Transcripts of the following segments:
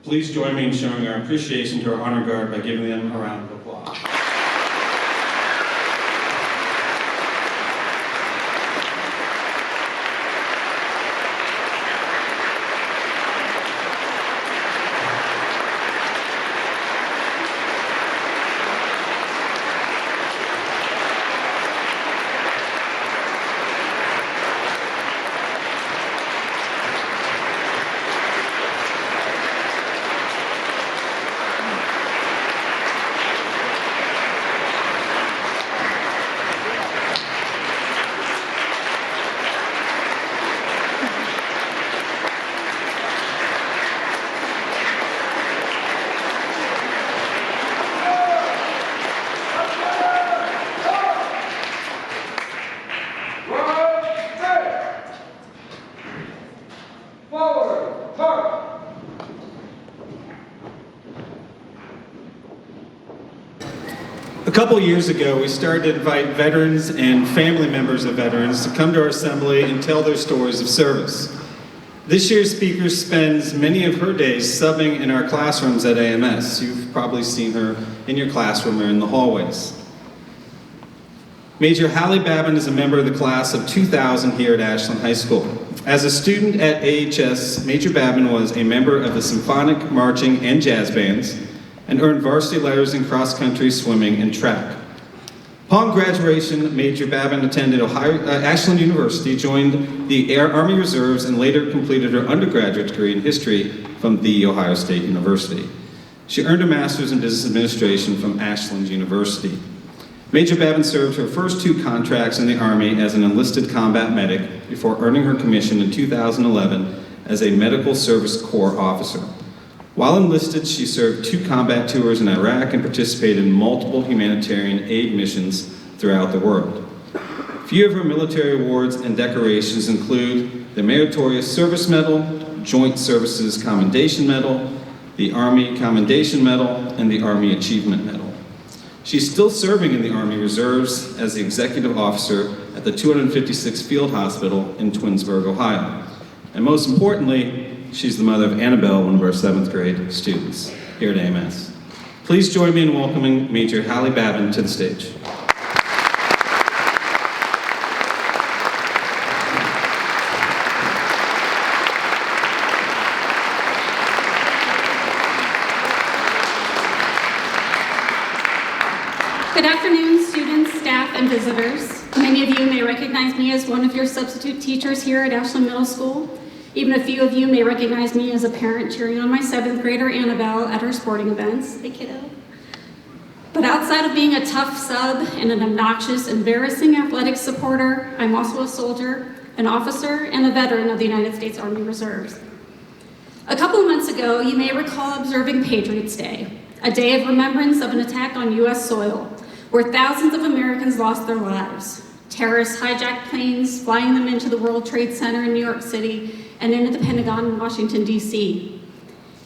Please join me in showing our appreciation to our honor guard by giving them a round of applause. A couple years ago, we started to invite veterans and family members of veterans to come to our assembly and tell their stories of service. This year's speaker spends many of her days subbing in our classrooms at AMS. You've probably seen her in your classroom or in the hallways. Major Hallie Babin is a member of the class of 2000 here at Ashland High School. As a student at AHS, Major Babin was a member of the symphonic, marching, and jazz bands, and earned varsity letters in cross-country, swimming, and track. Upon graduation, Major Babin attended Ashland University, joined the Army Reserves, and later completed her undergraduate degree in history from The Ohio State University. She earned a master's in business administration from Ashland University. Major Babin served her first 2 contracts in the Army as an enlisted combat medic before earning her commission in 2011 as a Medical Service Corps officer. While enlisted, she served 2 combat tours in Iraq and participated in multiple humanitarian aid missions throughout the world. A few of her military awards and decorations include the Meritorious Service Medal, Joint Services Commendation Medal, the Army Commendation Medal, and the Army Achievement Medal. She's still serving in the Army Reserves as the executive officer at the 256th Field Hospital in Twinsburg, Ohio. And most importantly, she's the mother of Annabelle, one of our 7th grade students here at AMS. Please join me in welcoming Major Hallie Babin to the stage. Good afternoon, students, staff, and visitors. Many of you may recognize me as one of your substitute teachers here at Ashland Middle School. Even a few of you may recognize me as a parent cheering on my 7th grader Annabelle at her sporting events. Hey, kiddo. But outside of being a tough sub and an obnoxious, embarrassing athletic supporter, I'm also a soldier, an officer, and a veteran of the United States Army Reserves. A couple of months ago, you may recall observing Patriots Day, a day of remembrance of an attack on U.S. soil, where thousands of Americans lost their lives. Terrorists hijacked planes, flying them into the World Trade Center in New York City and into the Pentagon in Washington, D.C.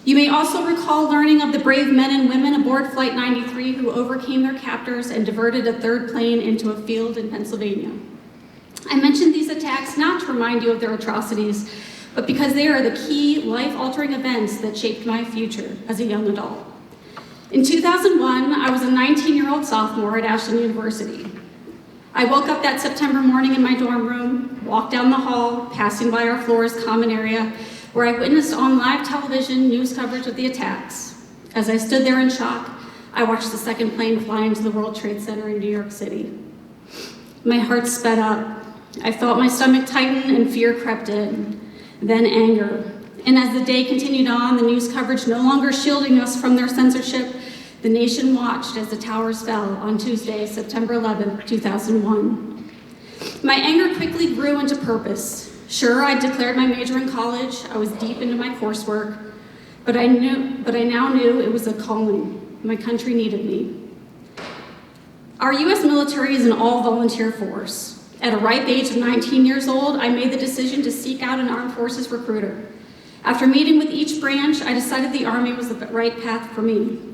You may also recall learning of the brave men and women aboard Flight 93 who overcame their captors and diverted a 3rd plane into a field in Pennsylvania. I mention these attacks not to remind you of their atrocities, but because they are the key life-altering events that shaped my future as a young adult. In 2001, I was a 19-year-old sophomore at Ashland University. I woke up that September morning in my dorm room, walked down the hall, passing by our floor's common area, where I witnessed on live television news coverage of the attacks. As I stood there in shock, I watched the 2nd plane fly into the World Trade Center in New York City. My heart sped up. I felt my stomach tighten and fear crept in, then anger. And as the day continued on, the news coverage no longer shielding us from their censorship, the nation watched as the towers fell on Tuesday, September 11, 2001. My anger quickly grew into purpose. Sure, I declared my major in college, I was deep into my coursework, but I now knew it was a calling. My country needed me. Our U.S. military is an all-volunteer force. At a ripe age of 19 years old, I made the decision to seek out an armed forces recruiter. After meeting with each branch, I decided the Army was the right path for me.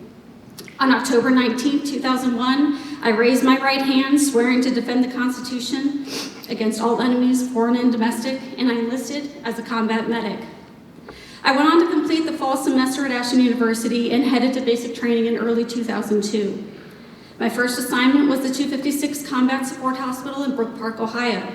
On October 19, 2001, I raised my right hand, swearing to defend the Constitution against all enemies, foreign and domestic, and I enlisted as a combat medic. I went on to complete the fall semester at Ashland University and headed to basic training in early 2002. My first assignment was the 256 Combat Support Hospital in Brook Park, Ohio.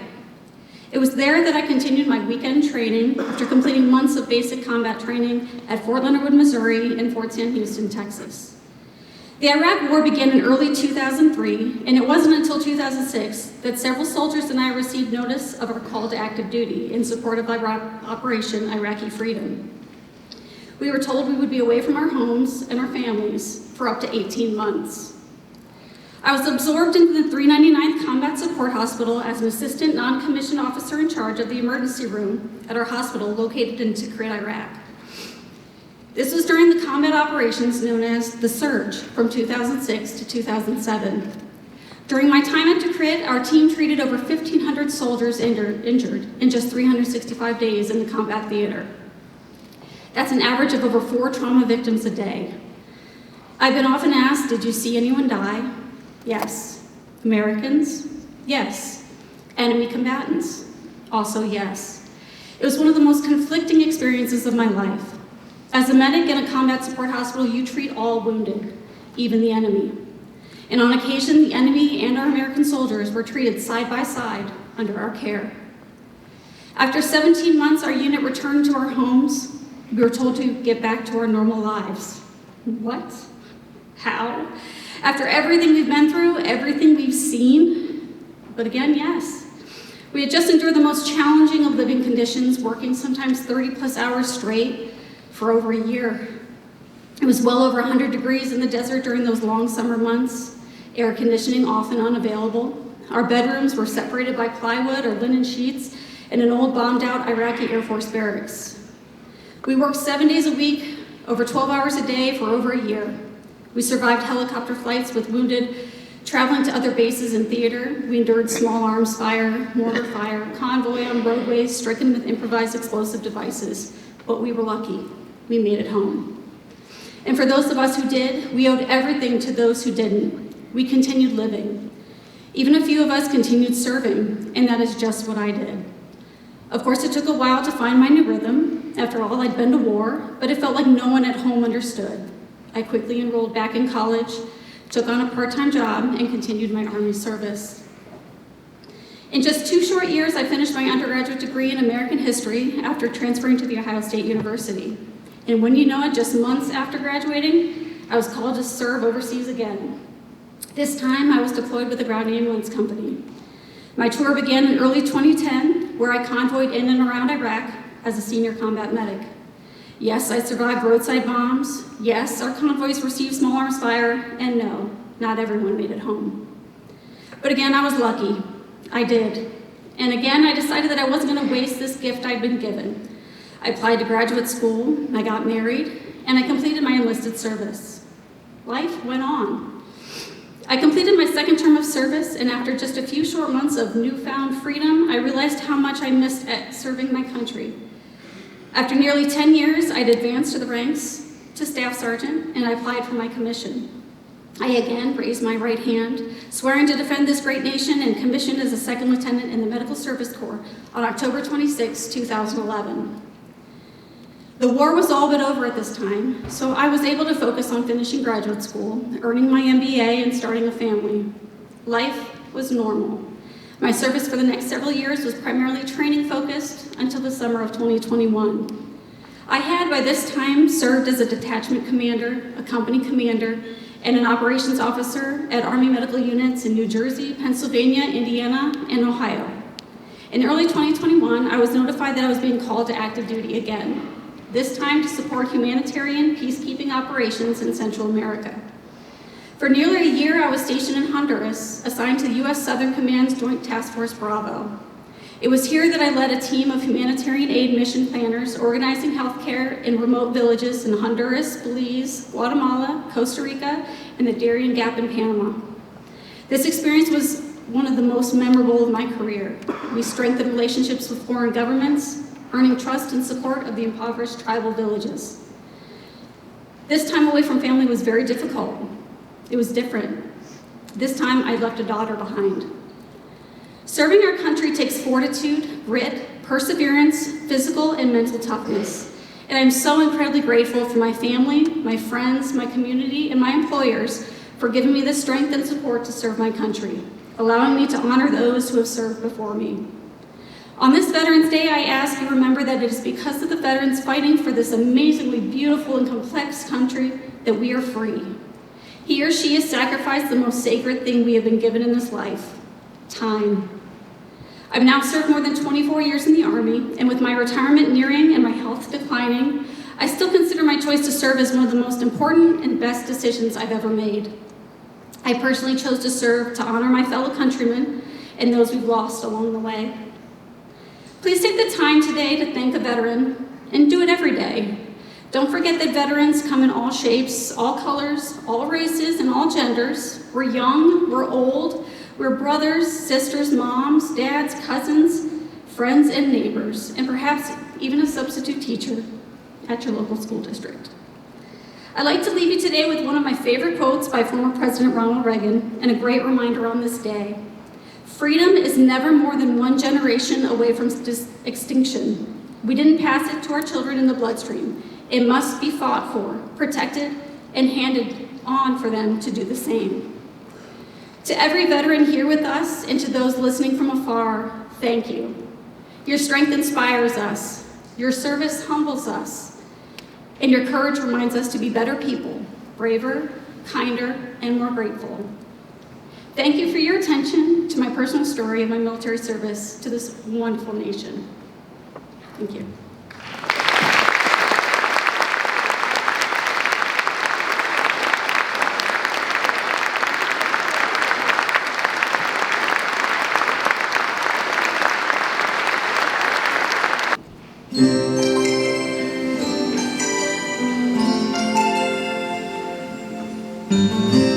It was there that I continued my weekend training after completing months of basic combat training at Fort Leonard Wood, Missouri, and Fort Sam Houston, Texas. The Iraq War began in early 2003, and it wasn't until 2006 that several soldiers and I received notice of our call to active duty in support of Operation Iraqi Freedom. We were told we would be away from our homes and our families for up to 18 months. I was absorbed into the 399th Combat Support Hospital as an assistant non-commissioned officer in charge of the emergency room at our hospital located in Tikrit, Iraq. This was during the combat operations known as the Surge from 2006 to 2007. During my time at Tikrit, our team treated over 1,500 soldiers injured in just 365 days in the combat theater. That's an average of over 4 trauma victims a day. I've been often asked, did you see anyone die? Yes. Americans? Yes. Enemy combatants? Also yes. It was one of the most conflicting experiences of my life. As a medic in a combat support hospital, you treat all wounded, even the enemy. And on occasion, the enemy and our American soldiers were treated side by side under our care. After 17 months, our unit returned to our homes. We were told to get back to our normal lives. What? How? After everything we've been through, everything we've seen? But again, yes. We had just endured the most challenging of living conditions, working sometimes 30+ hours straight for over a year. It was well over 100 degrees in the desert during those long summer months, air conditioning often unavailable. Our bedrooms were separated by plywood or linen sheets in an old bombed out Iraqi Air Force barracks. We worked 7 days a week, over 12 hours a day for over a year. We survived helicopter flights with wounded, traveling to other bases and theater. We endured small arms fire, mortar fire, convoy on roadways stricken with improvised explosive devices. But we were lucky. We made it home. And for those of us who did, we owed everything to those who didn't. We continued living. Even a few of us continued serving, and that is just what I did. Of course, it took a while to find my new rhythm. After all, I'd been to war, but it felt like no one at home understood. I quickly enrolled back in college, took on a part-time job, and continued my Army service. In just 2 short years, I finished my undergraduate degree in American history after transferring to The Ohio State University. And when you know it, just months after graduating, I was called to serve overseas again. This time, I was deployed with the Ground Ambulance Company. My tour began in early 2010, where I convoyed in and around Iraq as a senior combat medic. Yes, I survived roadside bombs. Yes, our convoys received small arms fire. And no, not everyone made it home. But again, I was lucky. I did. And again, I decided that I wasn't going to waste this gift I'd been given. I applied to graduate school, I got married, and I completed my enlisted service. Life went on. I completed my 2nd term of service, and after just a few short months of newfound freedom, I realized how much I missed at serving my country. After nearly 10 years, I'd advanced to the ranks to staff sergeant, and I applied for my commission. I again raised my right hand, swearing to defend this great nation, and commissioned as a 2nd lieutenant in the Medical Service Corps on October 26, 2011. The war was all but over at this time, so I was able to focus on finishing graduate school, earning my MBA, and starting a family. Life was normal. My service for the next several years was primarily training focused until the summer of 2021. I had by this time served as a detachment commander, a company commander, and an operations officer at Army medical units in New Jersey, Pennsylvania, Indiana, and Ohio. In early 2021, I was notified that I was being called to active duty again, this time to support humanitarian peacekeeping operations in Central America. For nearly a year, I was stationed in Honduras, assigned to the U.S. Southern Command's Joint Task Force Bravo. It was here that I led a team of humanitarian aid mission planners organizing healthcare in remote villages in Honduras, Belize, Guatemala, Costa Rica, and the Darien Gap in Panama. This experience was one of the most memorable of my career. We strengthened relationships with foreign governments, earning trust and support of the impoverished tribal villages. This time away from family was very difficult. It was different. This time I left a daughter behind. Serving our country takes fortitude, grit, perseverance, physical and mental toughness. And I'm so incredibly grateful for my family, my friends, my community, and my employers for giving me the strength and support to serve my country, allowing me to honor those who have served before me. On this Veterans Day, I ask you to remember that it is because of the veterans fighting for this amazingly beautiful and complex country that we are free. He or she has sacrificed the most sacred thing we have been given in this life, time. I've now served more than 24 years in the Army, and with my retirement nearing and my health declining, I still consider my choice to serve as one of the most important and best decisions I've ever made. I personally chose to serve to honor my fellow countrymen and those we've lost along the way. Please take the time today to thank a veteran, and do it every day. Don't forget that veterans come in all shapes, all colors, all races, and all genders. We're young, we're old, we're brothers, sisters, moms, dads, cousins, friends, and neighbors, and perhaps even a substitute teacher at your local school district. I'd like to leave you today with one of my favorite quotes by former President Ronald Reagan, and a great reminder on this day. Freedom is never more than one generation away from extinction. We didn't pass it to our children in the bloodstream. It must be fought for, protected, and handed on for them to do the same. To every veteran here with us, and to those listening from afar, thank you. Your strength inspires us, your service humbles us, and your courage reminds us to be better people, braver, kinder, and more grateful. Thank you for your attention to my personal story of my military service to this wonderful nation. Thank you. Thank you.